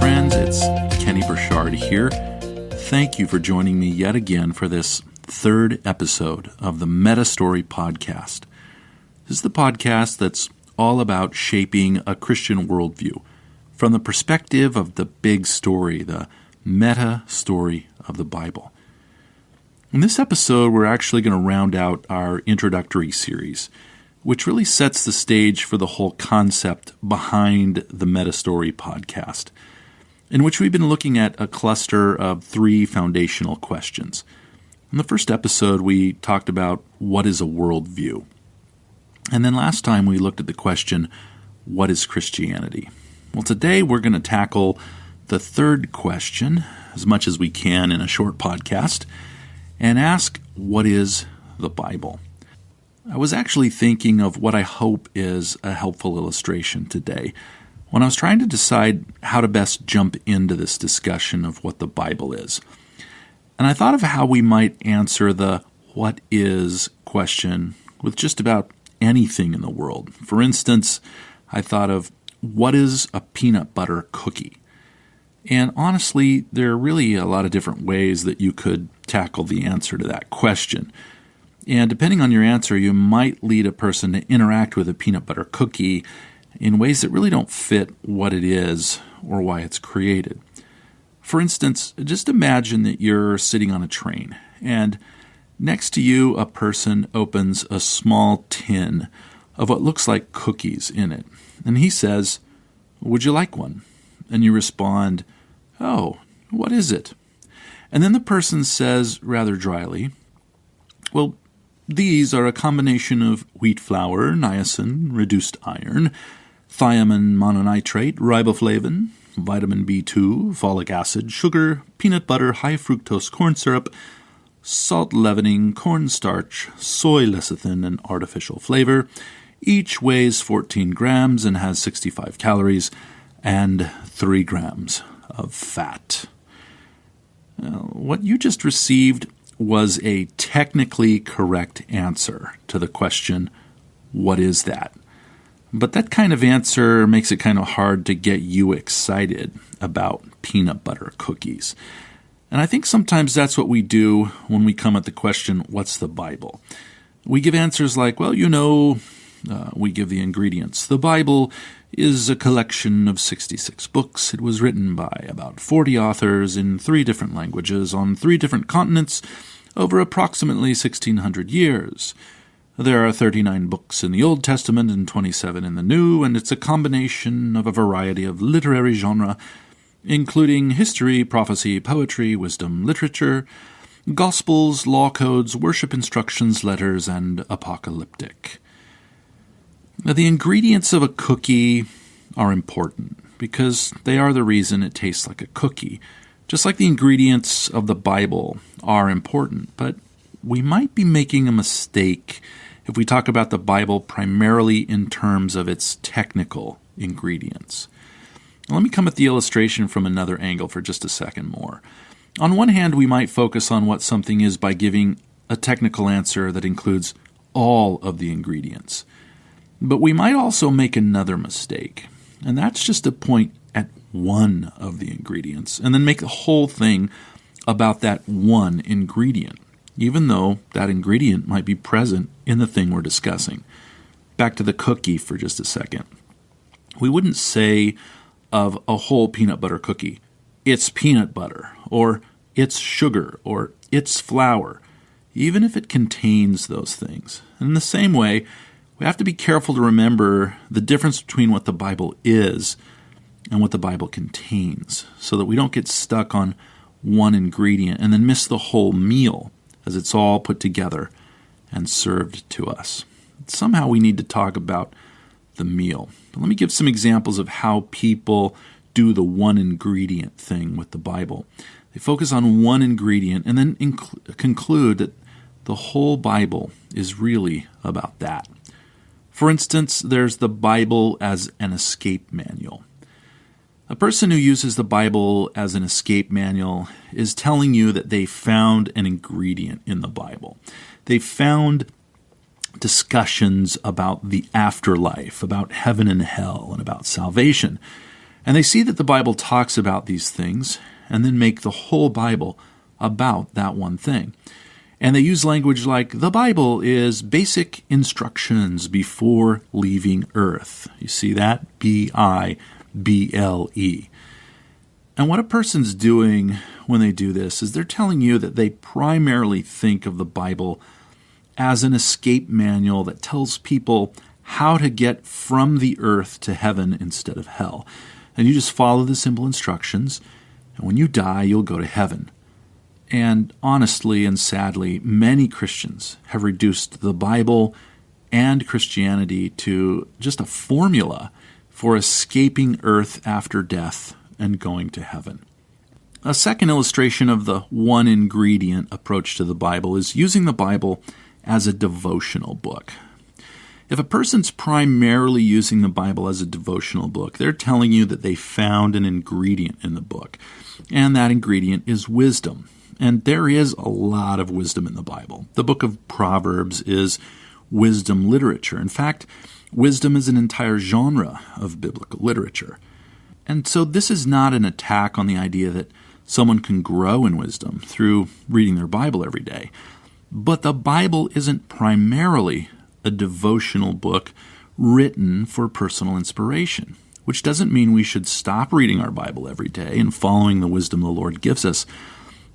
friends. It's Kenny Burchard here. Thank you for joining me yet again for this third episode of the MetaStory podcast. This is the podcast that's all about shaping a Christian worldview from the perspective of the big story, the meta-story of the Bible. In this episode, we're actually going to round out our introductory series, which really sets the stage for the whole concept behind the MetaStory podcast, in which we've been looking at a cluster of three foundational questions. In the first episode, we talked about what is a worldview. And then last time we looked at the question, what is Christianity? Well, today we're going to tackle the third question, as much as we can in a short podcast, and ask, what is the Bible? I was actually thinking of what I hope is a helpful illustration today when I was trying to decide how to best jump into this discussion of what the Bible is. And I thought of how we might answer the what is question with just about anything in the world. For instance, I thought of what is a peanut butter cookie? And honestly, there are really a lot of different ways that you could tackle the answer to that question. And depending on your answer, you might lead a person to interact with a peanut butter cookie in ways that really don't fit what it is or why it's created. For instance, just imagine that you're sitting on a train, and next to you, a person opens a small tin of what looks like cookies in it. And he says, "Would you like one?" And you respond, "Oh, what is it?" And then the person says rather dryly, "Well, these are a combination of wheat flour, niacin, reduced iron, thiamine mononitrate, riboflavin, vitamin B2, folic acid, sugar, peanut butter, high fructose corn syrup, salt leavening, cornstarch, soy lecithin, and artificial flavor. Each weighs 14 grams and has 65 calories and 3 grams of fat." What you just received was a technically correct answer to the question, what is that? But that kind of answer makes it kind of hard to get you excited about peanut butter cookies. And I think sometimes that's what we do when we come at the question, what's the Bible? We give answers like, well, we give the ingredients. The Bible is a collection of 66 books. It was written by about 40 authors in 3 different languages on 3 different continents over approximately 1,600 years. There are 39 books in the Old Testament and 27 in the New, and it's a combination of a variety of literary genre, including history, prophecy, poetry, wisdom, literature, gospels, law codes, worship instructions, letters, and apocalyptic. Now, the ingredients of a cookie are important because they are the reason it tastes like a cookie, just like the ingredients of the Bible are important. But we might be making a mistake if we talk about the Bible primarily in terms of its technical ingredients. Now, let me come at the illustration from another angle for just a second more. On one hand, we might focus on what something is by giving a technical answer that includes all of the ingredients. But we might also make another mistake, and that's just to point at one of the ingredients and then make the whole thing about that one ingredient, even though that ingredient might be present in the thing we're discussing. Back to the cookie for just a second. We wouldn't say of a whole peanut butter cookie, it's peanut butter, or it's sugar, or it's flour, even if it contains those things. And in the same way, we have to be careful to remember the difference between what the Bible is and what the Bible contains, so that we don't get stuck on one ingredient and then miss the whole meal as it's all put together and served to us. Somehow we need to talk about the meal. But let me give some examples of how people do the one ingredient thing with the Bible. They focus on one ingredient and then conclude that the whole Bible is really about that. For instance, there's the Bible as an escape manual. A person who uses the Bible as an escape manual is telling you that they found an ingredient in the Bible. They found discussions about the afterlife, about heaven and hell, and about salvation. And they see that the Bible talks about these things and then make the whole Bible about that one thing. And they use language like, the Bible is basic instructions before leaving earth. You see that? Bible. And what a person's doing when they do this is they're telling you that they primarily think of the Bible as an escape manual that tells people how to get from the earth to heaven instead of hell. And you just follow the simple instructions, and when you die, you'll go to heaven. And honestly and sadly, many Christians have reduced the Bible and Christianity to just a formula for escaping earth after death and going to heaven. A second illustration of the one ingredient approach to the Bible is using the Bible as a devotional book. If a person's primarily using the Bible as a devotional book, they're telling you that they found an ingredient in the book, and that ingredient is wisdom. And there is a lot of wisdom in the Bible. The book of Proverbs is wisdom literature. In fact, wisdom is an entire genre of biblical literature. And so this is not an attack on the idea that someone can grow in wisdom through reading their Bible every day. But the Bible isn't primarily a devotional book written for personal inspiration, which doesn't mean we should stop reading our Bible every day and following the wisdom the Lord gives us.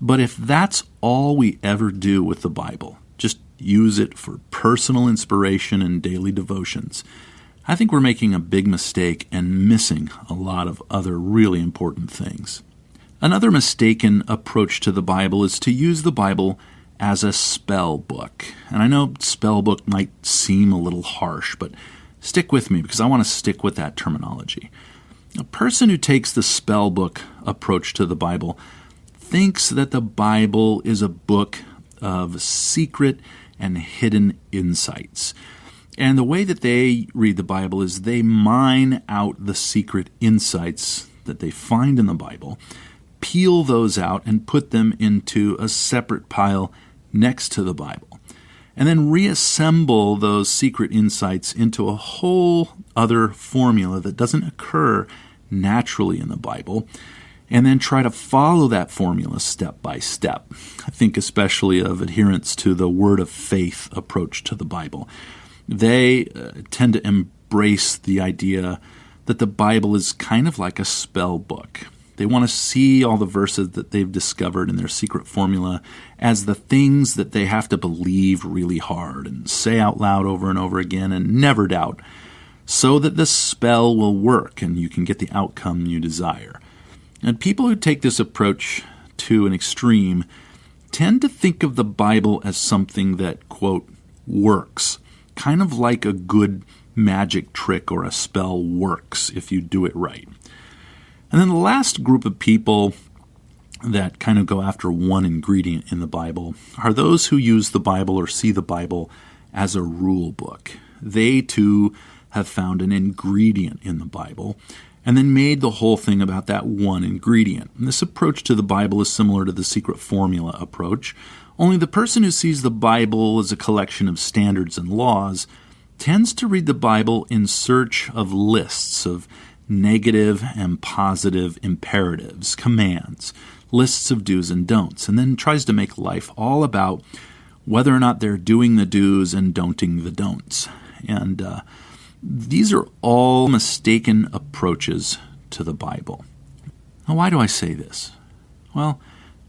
But if that's all we ever do with the Bible, just use it for personal inspiration and daily devotions, I think we're making a big mistake and missing a lot of other really important things. Another mistaken approach to the Bible is to use the Bible as a spell book. And I know spell book might seem a little harsh, but stick with me because I want to stick with that terminology. A person who takes the spell book approach to the Bible thinks that the Bible is a book of secret and hidden insights. And the way that they read the Bible is they mine out the secret insights that they find in the Bible, peel those out and put them into a separate pile next to the Bible, and then reassemble those secret insights into a whole other formula that doesn't occur naturally in the Bible, and then try to follow that formula step by step. I think especially of adherents to the word of faith approach to the Bible. They tend to embrace the idea that the Bible is kind of like a spell book. They want to see all the verses that they've discovered in their secret formula as the things that they have to believe really hard and say out loud over and over again and never doubt, so that the spell will work and you can get the outcome you desire. And people who take this approach to an extreme tend to think of the Bible as something that, quote, works, kind of like a good magic trick or a spell works if you do it right. And then the last group of people that kind of go after one ingredient in the Bible are those who use the Bible or see the Bible as a rule book. They, too, have found an ingredient in the Bible and then made the whole thing about that one ingredient. And this approach to the Bible is similar to the secret formula approach, only the person who sees the Bible as a collection of standards and laws tends to read the Bible in search of lists of negative and positive imperatives, commands, lists of do's and don'ts, and then tries to make life all about whether or not they're doing the do's and don'ting the don'ts. And these are all mistaken approaches to the Bible. Now, why do I say this? Well,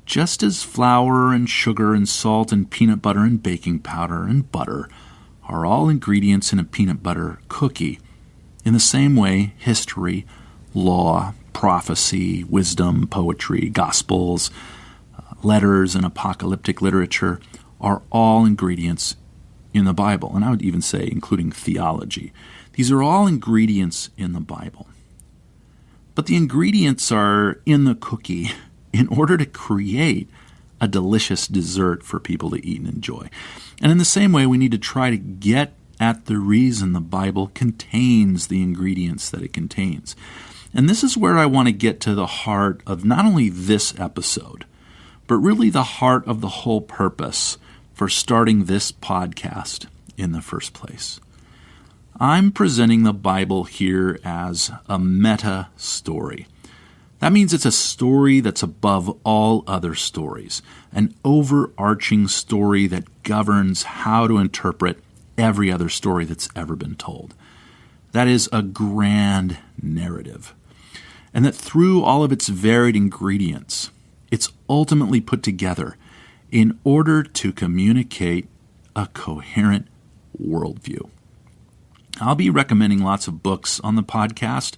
just as flour and sugar and salt and peanut butter and baking powder and butter are all ingredients in a peanut butter cookie, in the same way, history, law, prophecy, wisdom, poetry, gospels, letters, and apocalyptic literature are all ingredients in the Bible, and I would even say including theology. These are all ingredients in the Bible. But the ingredients are in the cookie in order to create a delicious dessert for people to eat and enjoy. And in the same way, we need to try to get at the reason the Bible contains the ingredients that it contains. And this is where I want to get to the heart of not only this episode, but really the heart of the whole purpose for starting this podcast in the first place. I'm presenting the Bible here as a meta-story. That means it's a story that's above all other stories, an overarching story that governs how to interpret every other story that's ever been told. That is a grand narrative. And that through all of its varied ingredients, it's ultimately put together in order to communicate a coherent worldview. I'll be recommending lots of books on the podcast,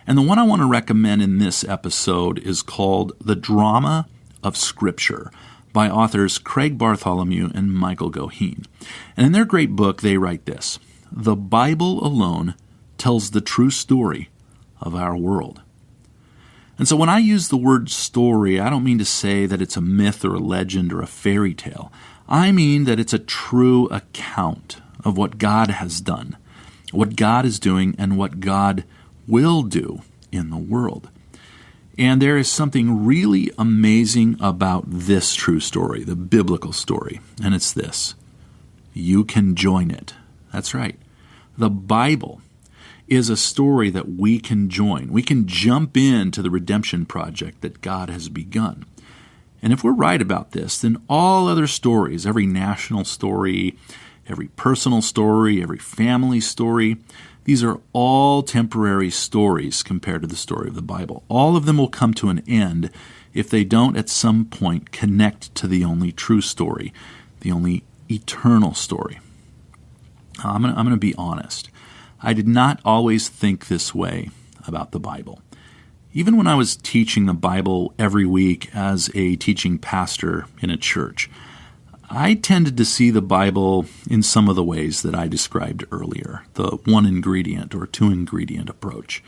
and the one I want to recommend in this episode is called The Drama of Scripture by authors Craig Bartholomew and Michael Goheen. And in their great book, they write this: "The Bible alone tells the true story of our world." And so when I use the word story, I don't mean to say that it's a myth or a legend or a fairy tale. I mean that it's a true account of what God has done, what God is doing, and what God will do in the world. And there is something really amazing about this true story, the biblical story, and it's this: you can join it. That's right. The Bible is a story that we can join. We can jump into the redemption project that God has begun. And if we're right about this, then all other stories, every national story, every personal story, every family story, these are all temporary stories compared to the story of the Bible. All of them will come to an end if they don't at some point connect to the only true story, the only eternal story. I'm going to be honest. I did not always think this way about the Bible. Even when I was teaching the Bible every week as a teaching pastor in a church, I tended to see the Bible in some of the ways that I described earlier, the one ingredient or two ingredient approach.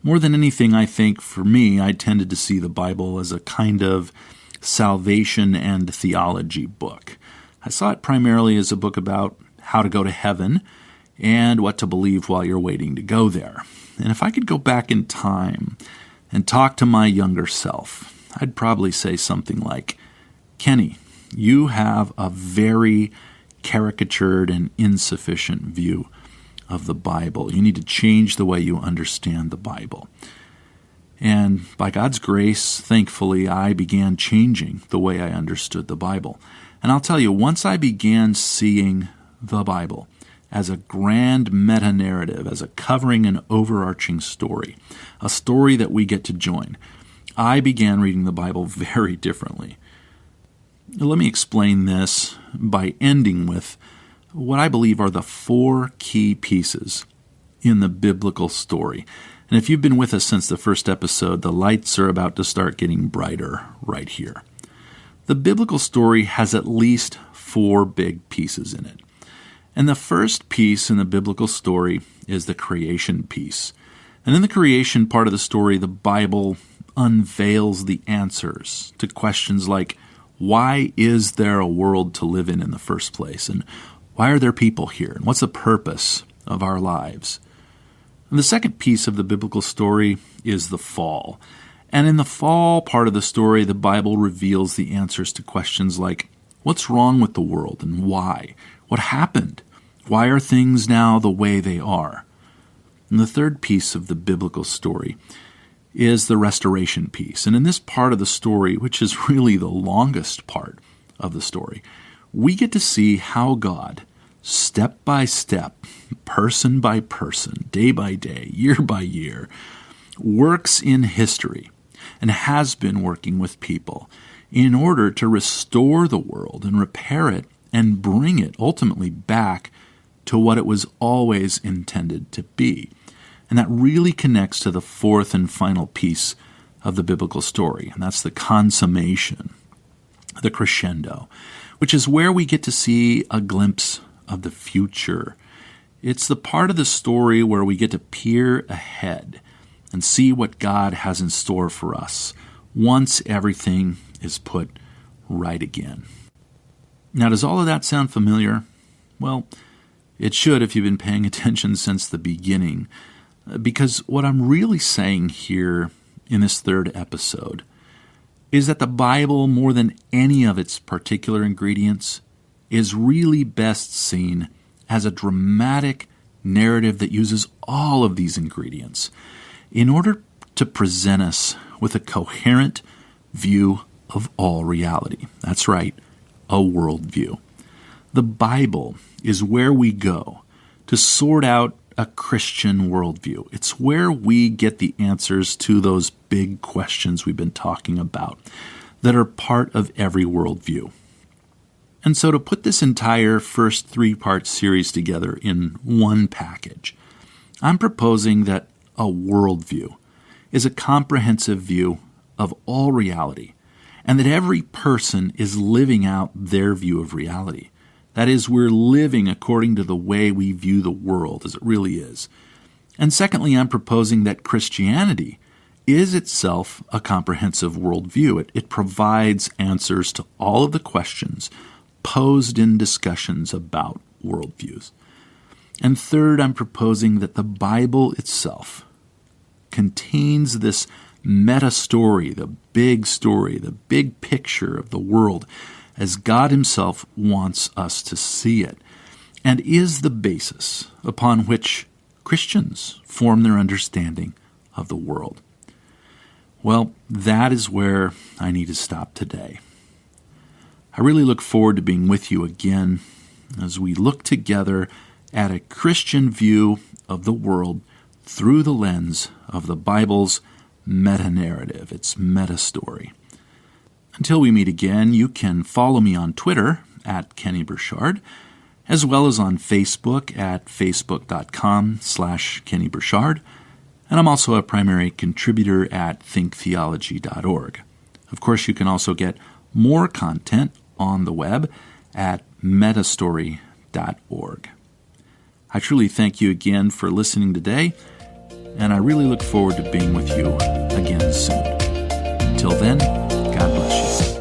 More than anything, I think for me, I tended to see the Bible as a kind of salvation and theology book. I saw it primarily as a book about how to go to heaven and what to believe while you're waiting to go there. And if I could go back in time and talk to my younger self, I'd probably say something like, "Kenny, you have a very caricatured and insufficient view of the Bible. You need to change the way you understand the Bible." And by God's grace, thankfully, I began changing the way I understood the Bible. And I'll tell you, once I began seeing the Bible as a grand meta-narrative, as a covering and overarching story, a story that we get to join, I began reading the Bible very differently. Let me explain this by ending with what I believe are the four key pieces in the biblical story. And if you've been with us since the first episode, the lights are about to start getting brighter right here. The biblical story has at least four big pieces in it. And the first piece in the biblical story is the creation piece. And in the creation part of the story, the Bible unveils the answers to questions like, why is there a world to live in the first place? And why are there people here? And what's the purpose of our lives? And the second piece of the biblical story is the fall. And in the fall part of the story, the Bible reveals the answers to questions like, what's wrong with the world and why? What happened? Why are things now the way they are? And the third piece of the biblical story is the restoration piece. And in this part of the story, which is really the longest part of the story, we get to see how God, step by step, person by person, day by day, year by year, works in history and has been working with people in order to restore the world and repair it and bring it ultimately back to what it was always intended to be. And that really connects to the fourth and final piece of the biblical story, and that's the consummation, the crescendo, which is where we get to see a glimpse of the future. It's the part of the story where we get to peer ahead and see what God has in store for us once everything is put right again. Now, does all of that sound familiar? Well, it should if you've been paying attention since the beginning, because what I'm really saying here in this third episode is that the Bible, more than any of its particular ingredients, is really best seen as a dramatic narrative that uses all of these ingredients in order to present us with a coherent view of all reality. That's right, a worldview. The Bible is where we go to sort out a Christian worldview. It's where we get the answers to those big questions we've been talking about that are part of every worldview. And so to put this entire first 3-part series together in one package, I'm proposing that a worldview is a comprehensive view of all reality, and that every person is living out their view of reality. That is, we're living according to the way we view the world as it really is. And secondly, I'm proposing that Christianity is itself a comprehensive worldview. It provides answers to all of the questions posed in discussions about worldviews. And third, I'm proposing that the Bible itself contains this MetaStory, the big picture of the world as God Himself wants us to see it, and is the basis upon which Christians form their understanding of the world. Well, that is where I need to stop today. I really look forward to being with you again as we look together at a Christian view of the world through the lens of the Bible's meta-narrative, its MetaStory. Until we meet again, you can follow me on Twitter at Kenny Burchard, as well as on Facebook at facebook.com/Kenny Burchard, and I'm also a primary contributor at thinktheology.org. Of course, you can also get more content on the web at metastory.org. I truly thank you again for listening today, and I really look forward to being with you again soon. Until then, God bless you.